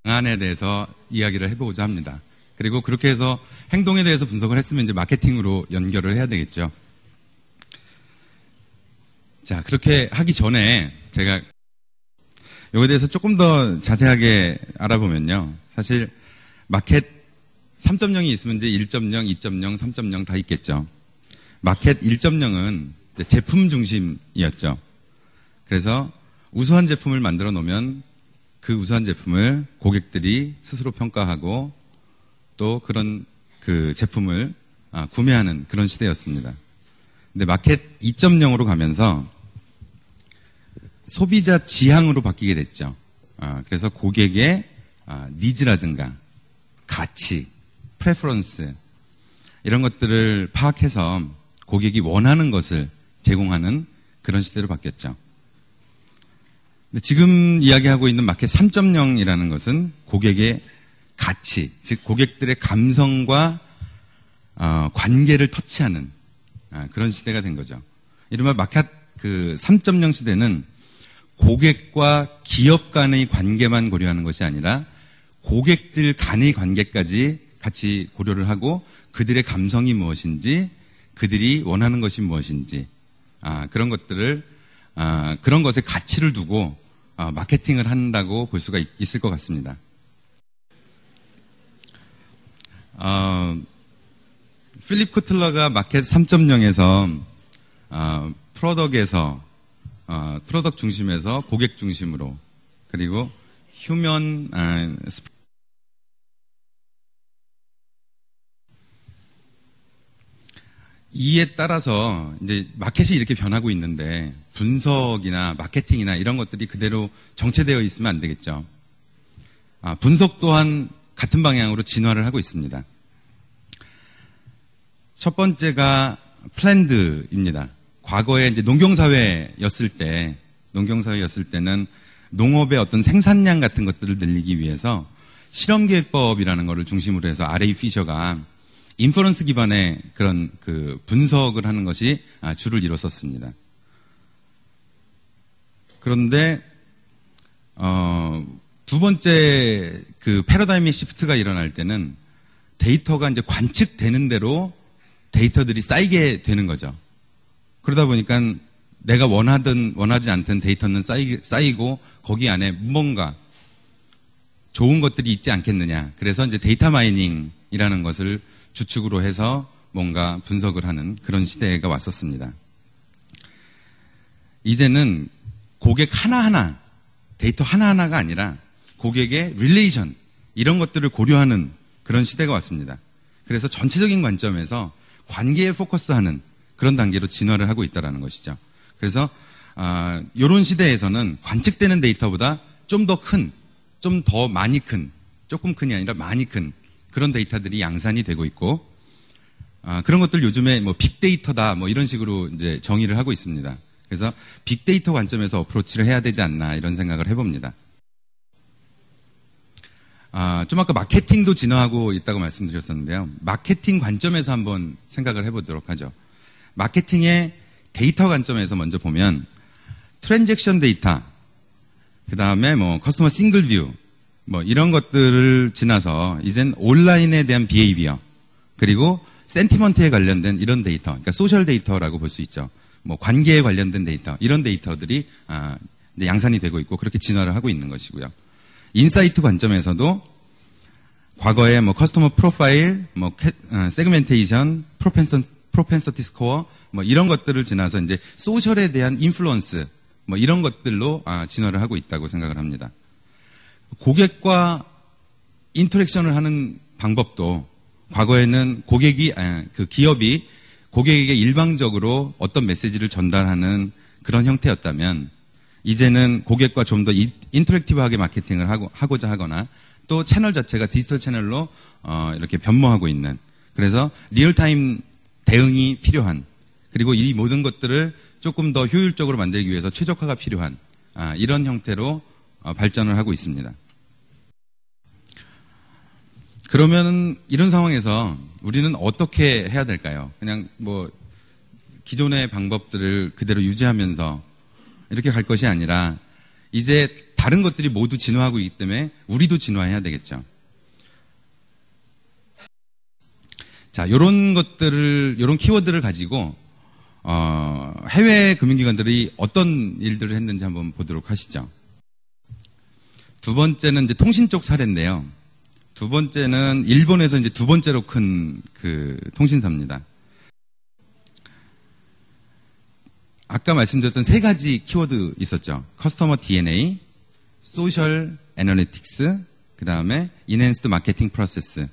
방안에 대해서 이야기를 해보고자 합니다. 그리고 그렇게 해서 행동에 대해서 분석을 했으면 이제 마케팅으로 연결을 해야 되겠죠. 자, 그렇게 하기 전에 제가 이거에 대해서 조금 더 자세하게 알아보면요. 사실 마켓 3.0이 있으면 이제 1.0, 2.0, 3.0 다 있겠죠. 마켓 1.0은 제품 중심이었죠. 그래서 우수한 제품을 만들어 놓으면 그 우수한 제품을 고객들이 스스로 평가하고 또 그런 그 제품을 구매하는 그런 시대였습니다. 근데 마켓 2.0으로 가면서 소비자 지향으로 바뀌게 됐죠. 그래서 고객의 니즈라든가 가치, 프레퍼런스 이런 것들을 파악해서 고객이 원하는 것을 제공하는 그런 시대로 바뀌었죠. 근데 지금 이야기하고 있는 마켓 3.0이라는 것은 고객의 가치, 즉 고객들의 감성과 관계를 터치하는 그런 시대가 된 거죠. 이른바 마켓 그 3.0 시대는 고객과 기업 간의 관계만 고려하는 것이 아니라 고객들 간의 관계까지 같이 고려를 하고 그들의 감성이 무엇인지, 그들이 원하는 것이 무엇인지, 그런 것들을, 그런 것에 가치를 두고 마케팅을 한다고 볼 수가 있을 것 같습니다. 필립 코틀러가 마켓 3.0에서 프로덕트 중심에서 고객 중심으로, 그리고 휴먼 이에 따라서 이제 마켓이 이렇게 변하고 있는데 분석이나 마케팅이나 이런 것들이 그대로 정체되어 있으면 안 되겠죠. 분석 또한 같은 방향으로 진화를 하고 있습니다. 첫 번째가 플랜드입니다. 과거에 이제 농경사회였을 때는 농업의 어떤 생산량 같은 것들을 늘리기 위해서 실험계획법이라는 것을 중심으로 해서 R.A. 피셔가 인퍼런스 기반의 그런 그 분석을 하는 것이 주를 이뤘었습니다. 그런데 두 번째 그 패러다임의 시프트가 일어날 때는 데이터가 이제 관측되는 대로 데이터들이 쌓이게 되는 거죠. 그러다 보니까 내가 원하지 않던 데이터는 쌓이고 거기 안에 뭔가 좋은 것들이 있지 않겠느냐. 그래서 이제 데이터 마이닝이라는 것을 주축으로 해서 뭔가 분석을 하는 그런 시대가 왔었습니다. 이제는 고객 하나하나, 데이터 하나하나가 아니라 고객의 릴레이션, 이런 것들을 고려하는 그런 시대가 왔습니다. 그래서 전체적인 관점에서 관계에 포커스하는 그런 단계로 진화를 하고 있다는 것이죠. 그래서 이런 시대에서는 관측되는 데이터보다 좀 더 큰, 좀 더 많이 큰, 조금 큰이 아니라 많이 큰 그런 데이터들이 양산이 되고 있고, 그런 것들 요즘에 뭐 빅데이터다 뭐 이런 식으로 이제 정의를 하고 있습니다. 그래서 빅데이터 관점에서 어프로치를 해야 되지 않나 이런 생각을 해봅니다. 좀 아까 마케팅도 진화하고 있다고 말씀드렸었는데요. 마케팅 관점에서 한번 생각을 해보도록 하죠. 마케팅의 데이터 관점에서 먼저 보면 트랜잭션 데이터, 그 다음에 뭐 커스터머 싱글 뷰, 뭐 이런 것들을 지나서 이젠 온라인에 대한 비헤이비어, 그리고 센티먼트에 관련된 이런 데이터, 그러니까 소셜 데이터라고 볼 수 있죠. 뭐 관계에 관련된 데이터, 이런 데이터들이 양산이 되고 있고 그렇게 진화를 하고 있는 것이고요. 인사이트 관점에서도 과거에 뭐 커스터머 프로파일, 뭐 세그멘테이션, 프로펜서티 스코어, 뭐 이런 것들을 지나서 이제 소셜에 대한 인플루언스, 뭐 이런 것들로 진화를 하고 있다고 생각을 합니다. 고객과 인터랙션을 하는 방법도 과거에는 기업이 고객에게 일방적으로 어떤 메시지를 전달하는 그런 형태였다면 이제는 고객과 좀 더 인터랙티브하게 마케팅을 하고자 하거나 또 채널 자체가 디지털 채널로 이렇게 변모하고 있는, 그래서 리얼타임 대응이 필요한, 그리고 이 모든 것들을 조금 더 효율적으로 만들기 위해서 최적화가 필요한 이런 형태로 발전을 하고 있습니다. 그러면 이런 상황에서 우리는 어떻게 해야 될까요? 그냥 뭐 기존의 방법들을 그대로 유지하면서 이렇게 갈 것이 아니라 이제 다른 것들이 모두 진화하고 있기 때문에 우리도 진화해야 되겠죠. 자, 요런 키워드를 가지고, 해외 금융기관들이 어떤 일들을 했는지 한번 보도록 하시죠. 두 번째는 이제 통신 쪽 사례인데요. 두 번째는 일본에서 이제 두 번째로 큰 그 통신사입니다. 아까 말씀드렸던 세 가지 키워드 있었죠. 커스터머 DNA, 소셜 애널리틱스, 그 다음에 인핸스드 마케팅 프로세스.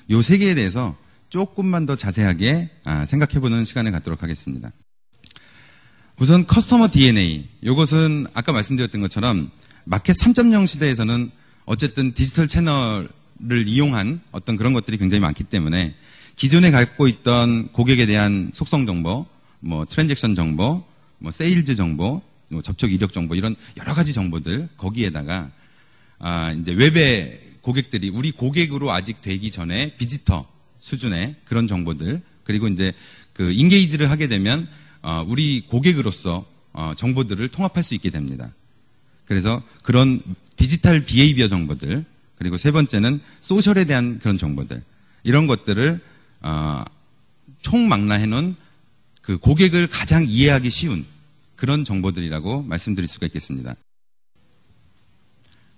요 세 개에 대해서 조금만 더 자세하게 생각해보는 시간을 갖도록 하겠습니다. 우선 커스터머 DNA. 요것은 아까 말씀드렸던 것처럼 마켓 3.0 시대에서는 어쨌든 디지털 채널을 이용한 어떤 그런 것들이 굉장히 많기 때문에 기존에 갖고 있던 고객에 대한 속성 정보, 뭐 트랜잭션 정보, 뭐 세일즈 정보, 뭐 접촉 이력 정보 이런 여러 가지 정보들 거기에다가 이제 웹의 고객들이 우리 고객으로 아직 되기 전에 비지터 수준의 그런 정보들 그리고 이제 그 인게이지를 하게 되면 우리 고객으로서 정보들을 통합할 수 있게 됩니다. 그래서 그런 디지털 비헤이비어 정보들 그리고 세 번째는 소셜에 대한 그런 정보들 이런 것들을 총망라해 놓은 그 고객을 가장 이해하기 쉬운 그런 정보들이라고 말씀드릴 수가 있겠습니다.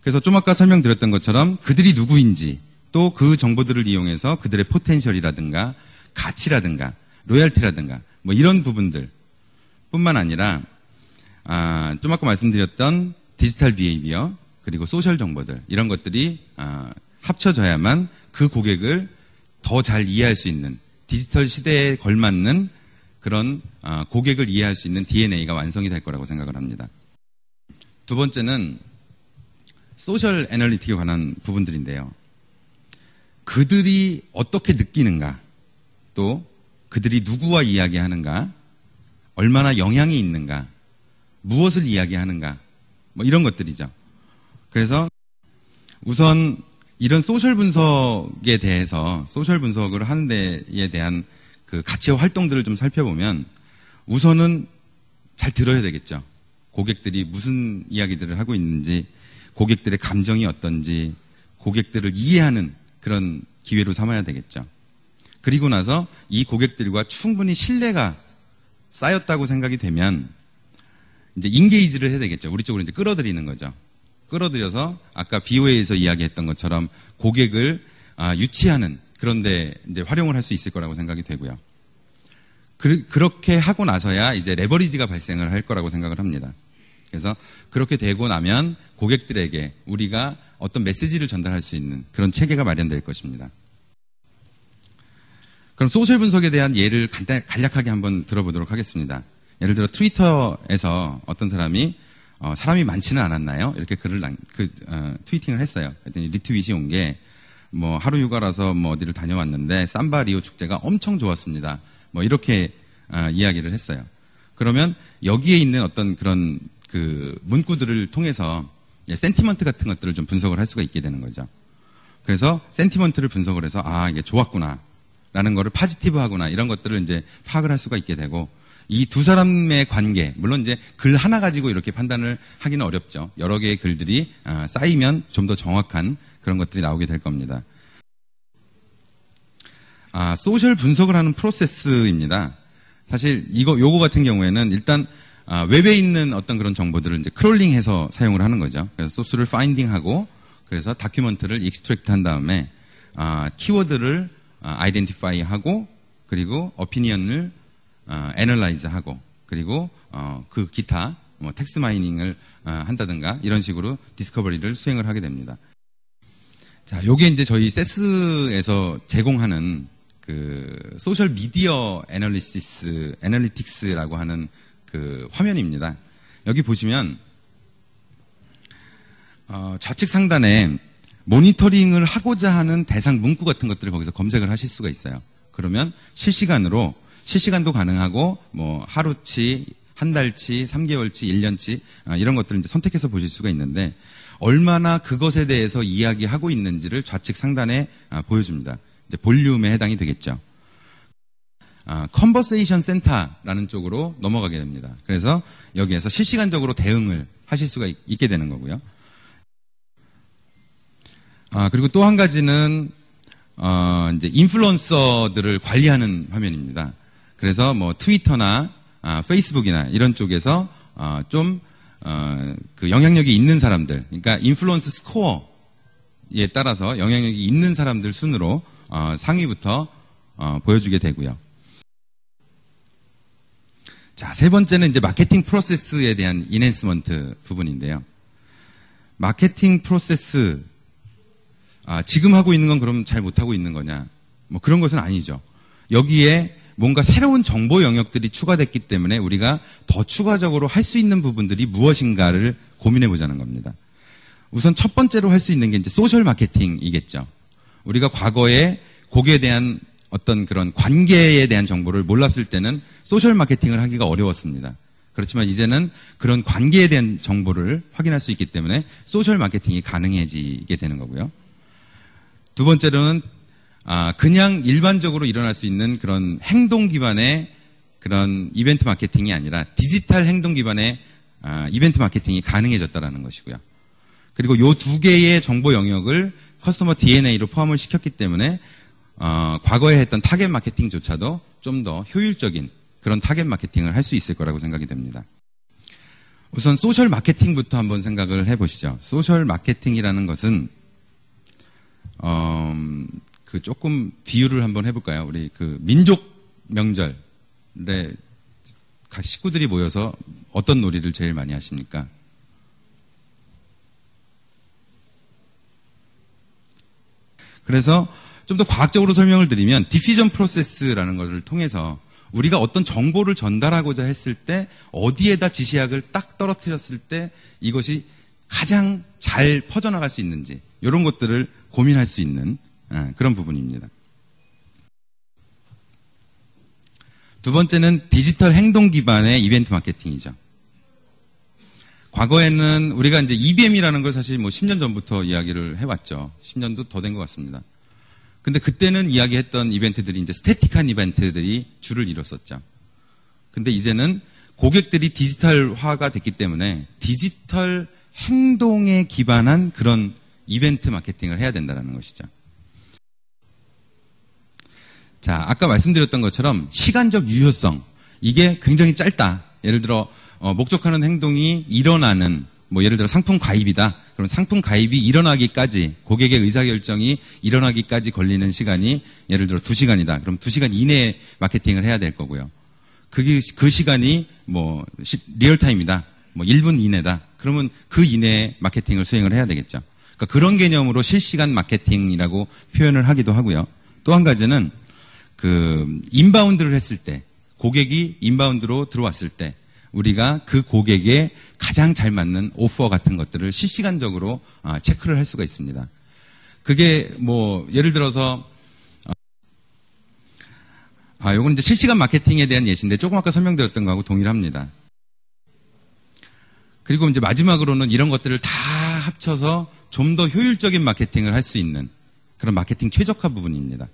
그래서 좀 아까 설명드렸던 것처럼 그들이 누구인지 또 그 정보들을 이용해서 그들의 포텐셜이라든가 가치라든가 로열티라든가 뭐 이런 부분들 뿐만 아니라 좀 아까 말씀드렸던 디지털 비헤이비어 그리고 소셜 정보들 이런 것들이 합쳐져야만 그 고객을 더 잘 이해할 수 있는 디지털 시대에 걸맞는 그런 고객을 이해할 수 있는 DNA가 완성이 될 거라고 생각을 합니다. 두 번째는 소셜 애널리틱에 관한 부분들인데요. 그들이 어떻게 느끼는가, 또 그들이 누구와 이야기하는가, 얼마나 영향이 있는가, 무엇을 이야기하는가, 뭐 이런 것들이죠. 그래서 우선 이런 소셜 분석에 대해서 소셜 분석을 하는 데에 대한 그 가치와 활동들을 좀 살펴보면 우선은 잘 들어야 되겠죠. 고객들이 무슨 이야기들을 하고 있는지, 고객들의 감정이 어떤지, 고객들을 이해하는 그런 기회로 삼아야 되겠죠. 그리고 나서 이 고객들과 충분히 신뢰가 쌓였다고 생각이 되면 이제 인게이지를 해야 되겠죠. 우리 쪽으로 이제 끌어들이는 거죠. 끌어들여서 아까 BOA에서 이야기했던 것처럼 고객을 유치하는 그런데 이제 활용을 할 수 있을 거라고 생각이 되고요. 그렇게 하고 나서야 이제 레버리지가 발생을 할 거라고 생각을 합니다. 그래서 그렇게 되고 나면 고객들에게 우리가 어떤 메시지를 전달할 수 있는 그런 체계가 마련될 것입니다. 그럼 소셜 분석에 대한 예를 간략하게 한번 들어보도록 하겠습니다. 예를 들어 트위터에서 어떤 사람이 사람이 많지는 않았나요? 이렇게 트위팅을 했어요. 그랬더니 리트윗이 온 게 뭐 하루 휴가라서 뭐 어디를 다녀왔는데 삼바 리오 축제가 엄청 좋았습니다. 뭐 이렇게 이야기를 했어요. 그러면 여기에 있는 어떤 그런 그 문구들을 통해서 센티먼트 같은 것들을 좀 분석을 할 수가 있게 되는 거죠. 그래서 센티먼트를 분석을 해서 이게 좋았구나 라는 거를 파지티브하구나 이런 것들을 이제 파악을 할 수가 있게 되고 이 두 사람의 관계 물론 이제 글 하나 가지고 이렇게 판단을 하기는 어렵죠. 여러 개의 글들이 쌓이면 좀 더 정확한 그런 것들이 나오게 될 겁니다. 소셜 분석을 하는 프로세스입니다. 사실 요거 같은 경우에는 일단 웹에 있는 어떤 그런 정보들을 이제 크롤링해서 사용을 하는 거죠. 그래서 소스를 파인딩하고 그래서 다큐먼트를 익스트랙트 한 다음에 키워드를 아이덴티파이하고 그리고 어피니언을 애널라이즈하고 그리고 그 기타 뭐 텍스트 마이닝을 한다든가 이런 식으로 디스커버리를 수행을 하게 됩니다. 자, 요게 이제 저희 세스에서 제공하는 그 소셜 미디어 애널리틱스라고 하는 그 화면입니다. 여기 보시면 좌측 상단에 모니터링을 하고자 하는 대상 문구 같은 것들을 거기서 검색을 하실 수가 있어요. 그러면 실시간도 가능하고 뭐 하루치, 한 달치, 3개월치, 1년치 이런 것들을 이제 선택해서 보실 수가 있는데 얼마나 그것에 대해서 이야기하고 있는지를 좌측 상단에 보여줍니다. 이제 볼륨에 해당이 되겠죠. 컨버세이션 센터라는 쪽으로 넘어가게 됩니다. 그래서 여기에서 실시간적으로 대응을 하실 수가 있게 되는 거고요. 그리고 또 한 가지는 이제 인플루언서들을 관리하는 화면입니다. 그래서 뭐 트위터나 페이스북이나 이런 쪽에서 좀 그 영향력이 있는 사람들, 그러니까 인플루언스 스코어에 따라서 영향력이 있는 사람들 순으로 상위부터 보여주게 되고요. 자, 세 번째는 이제 마케팅 프로세스에 대한 인핸스먼트 부분인데요. 마케팅 프로세스, 지금 하고 있는 건 그럼 잘 못하고 있는 거냐? 뭐 그런 것은 아니죠. 여기에 뭔가 새로운 정보 영역들이 추가됐기 때문에 우리가 더 추가적으로 할 수 있는 부분들이 무엇인가를 고민해 보자는 겁니다. 우선 첫 번째로 할 수 있는 게 이제 소셜 마케팅이겠죠. 우리가 과거에 고객에 대한 어떤 그런 관계에 대한 정보를 몰랐을 때는 소셜 마케팅을 하기가 어려웠습니다. 그렇지만 이제는 그런 관계에 대한 정보를 확인할 수 있기 때문에 소셜 마케팅이 가능해지게 되는 거고요. 두 번째로는 그냥 일반적으로 일어날 수 있는 그런 행동 기반의 그런 이벤트 마케팅이 아니라 디지털 행동 기반의 이벤트 마케팅이 가능해졌다라는 것이고요. 그리고 이 두 개의 정보 영역을 커스터머 DNA로 포함을 시켰기 때문에 과거에 했던 타겟 마케팅조차도 좀 더 효율적인 그런 타겟 마케팅을 할 수 있을 거라고 생각이 됩니다. 우선 소셜 마케팅부터 한번 생각을 해보시죠. 소셜 마케팅이라는 것은 그 조금 비유를 한번 해볼까요? 우리 그 민족 명절에 식구들이 모여서 어떤 놀이를 제일 많이 하십니까? 그래서 좀 더 과학적으로 설명을 드리면 디퓨전 프로세스라는 것을 통해서 우리가 어떤 정보를 전달하고자 했을 때 어디에다 지시약을 딱 떨어뜨렸을 때 이것이 가장 잘 퍼져나갈 수 있는지 이런 것들을 고민할 수 있는 그런 부분입니다. 두 번째는 디지털 행동 기반의 이벤트 마케팅이죠. 과거에는 우리가 이제 EBM이라는 걸 사실 뭐 10년 전부터 이야기를 해왔죠. 10년도 더 된 것 같습니다. 근데 그때는 이야기했던 이벤트들이 이제 스태틱한 이벤트들이 주를 이뤘었죠. 근데 이제는 고객들이 디지털화가 됐기 때문에 디지털 행동에 기반한 그런 이벤트 마케팅을 해야 된다는 것이죠. 자, 아까 말씀드렸던 것처럼 시간적 유효성, 이게 굉장히 짧다. 예를 들어 목적하는 행동이 일어나는, 뭐 예를 들어 상품 가입이다. 그럼 상품 가입이 일어나기까지, 고객의 의사결정이 일어나기까지 걸리는 시간이 예를 들어 2시간이다. 그럼 2시간 이내에 마케팅을 해야 될 거고요. 그 시간이 뭐 리얼타임이다. 뭐 1분 이내다. 그러면 그 이내에 마케팅을 수행을 해야 되겠죠. 그러니까 그런 개념으로 실시간 마케팅이라고 표현을 하기도 하고요. 또 한 가지는 그 인바운드를 했을 때, 고객이 인바운드로 들어왔을 때 우리가 그 고객에 가장 잘 맞는 오퍼 같은 것들을 실시간적으로 체크를 할 수가 있습니다. 그게 뭐 예를 들어서 요건 이제 실시간 마케팅에 대한 예시인데 조금 아까 설명드렸던 거하고 동일합니다. 그리고 이제 마지막으로는 이런 것들을 다 합쳐서 좀 더 효율적인 마케팅을 할 수 있는 그런 마케팅 최적화 부분입니다.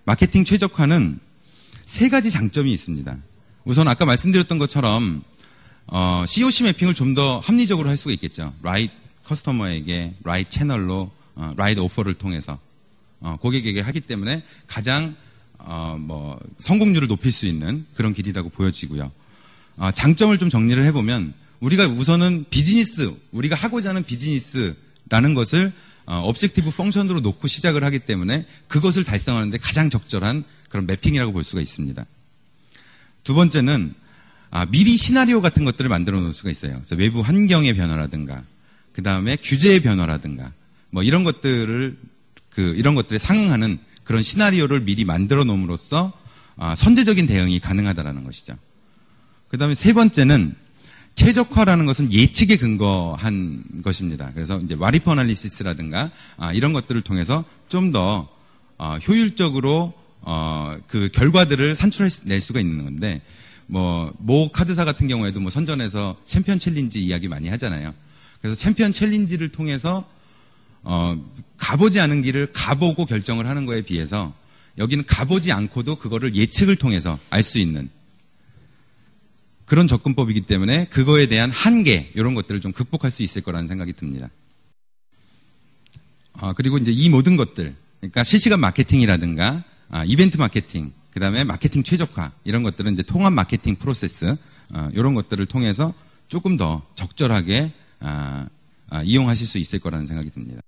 마케팅 최적화는 세 가지 장점이 있습니다. 우선 아까 말씀드렸던 것처럼 COC 매핑을 좀 더 합리적으로 할 수가 있겠죠. 라이트 커스터머에게 라이트 채널로 라이트 오퍼를 통해서 고객에게 하기 때문에 가장 뭐 성공률을 높일 수 있는 그런 길이라고 보여지고요. 장점을 좀 정리를 해보면 우리가 우선은 비즈니스, 우리가 하고자 하는 비즈니스라는 것을 objective 펑션으로 놓고 시작을 하기 때문에 그것을 달성하는 데 가장 적절한 그런 매핑이라고 볼 수가 있습니다. 두 번째는 미리 시나리오 같은 것들을 만들어 놓을 수가 있어요. 그래서 외부 환경의 변화라든가 그 다음에 규제의 변화라든가 뭐 이런 것들을 이런 것들에 상응하는 그런 시나리오를 미리 만들어 놓음으로써 선제적인 대응이 가능하다라는 것이죠. 그 다음에 세 번째는 최적화라는 것은 예측에 근거한 것입니다. 그래서 이제 와리프 어널리시스라든가 이런 것들을 통해서 좀 더 효율적으로 그 결과들을 산출해낼 수가 있는 건데 모 카드사 같은 경우에도 뭐 선전에서 챔피언 챌린지 이야기 많이 하잖아요. 그래서 챔피언 챌린지를 통해서 가보지 않은 길을 가보고 결정을 하는 거에 비해서 여기는 가보지 않고도 그거를 예측을 통해서 알 수 있는 그런 접근법이기 때문에 그거에 대한 한계 이런 것들을 좀 극복할 수 있을 거라는 생각이 듭니다. 그리고 이제 이 모든 것들, 그러니까 실시간 마케팅이라든가, 이벤트 마케팅, 그 다음에 마케팅 최적화, 이런 것들은 이제 통합 마케팅 프로세스, 이런 것들을 통해서 조금 더 적절하게, 이용하실 수 있을 거라는 생각이 듭니다.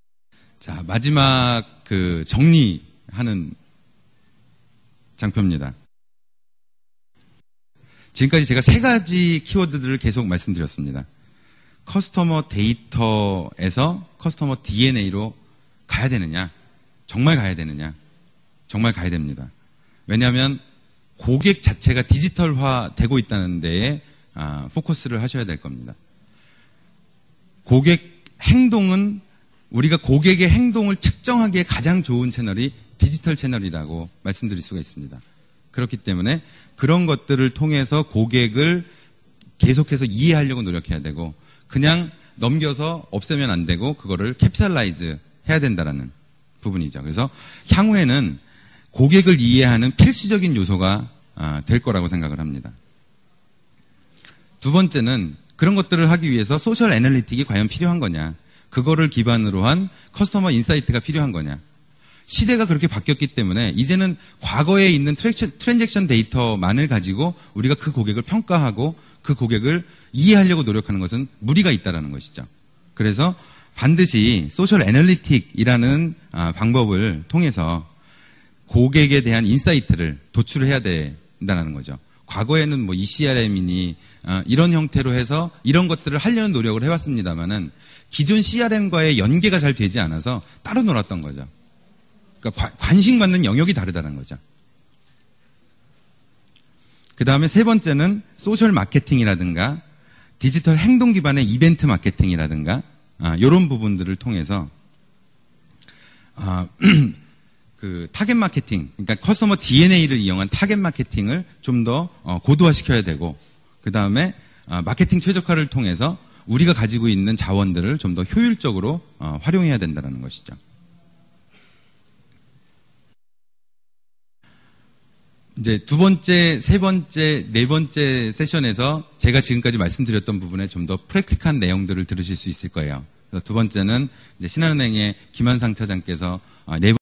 자, 마지막 그 정리하는 장표입니다. 지금까지 제가 3가지 키워드들을 계속 말씀드렸습니다. 커스터머 데이터에서 커스터머 DNA로 가야 되느냐? 정말 가야 되느냐? 정말 가야 됩니다. 왜냐하면 고객 자체가 디지털화 되고 있다는 데에 포커스를 하셔야 될 겁니다. 고객 행동은 우리가 고객의 행동을 측정하기에 가장 좋은 채널이 디지털 채널이라고 말씀드릴 수가 있습니다. 그렇기 때문에 그런 것들을 통해서 고객을 계속해서 이해하려고 노력해야 되고 그냥 넘겨서 없애면 안 되고 그거를 캐피탈라이즈 해야 된다라는 부분이죠. 그래서 향후에는 고객을 이해하는 필수적인 요소가 될 거라고 생각을 합니다. 두 번째는 그런 것들을 하기 위해서 소셜 애널리틱이 과연 필요한 거냐, 그거를 기반으로 한 커스터머 인사이트가 필요한 거냐. 시대가 그렇게 바뀌었기 때문에 이제는 과거에 있는 트랜잭션 데이터만을 가지고 우리가 그 고객을 평가하고 그 고객을 이해하려고 노력하는 것은 무리가 있다는 것이죠. 그래서 반드시 소셜 애널리틱이라는 방법을 통해서 고객에 대한 인사이트를 도출해야 된다는 거죠. 과거에는 뭐 ECRM이니 이런 형태로 해서 이런 것들을 하려는 노력을 해왔습니다만은 기존 CRM과의 연계가 잘 되지 않아서 따로 놀았던 거죠. 그러니까 관심받는 영역이 다르다는 거죠. 그 다음에 세 번째는 소셜 마케팅이라든가 디지털 행동 기반의 이벤트 마케팅이라든가 이런 부분들을 통해서 그 타겟 마케팅, 그러니까 커스터머 DNA를 이용한 타겟 마케팅을 좀 더 고도화시켜야 되고 그 다음에 마케팅 최적화를 통해서 우리가 가지고 있는 자원들을 좀 더 효율적으로 활용해야 된다는 것이죠. 이제 두 번째, 세 번째, 네 번째 세션에서 제가 지금까지 말씀드렸던 부분에 좀 더 프랙틱한 내용들을 들으실 수 있을 거예요. 그래서 두 번째는 이제 신한은행의 김한상 차장께서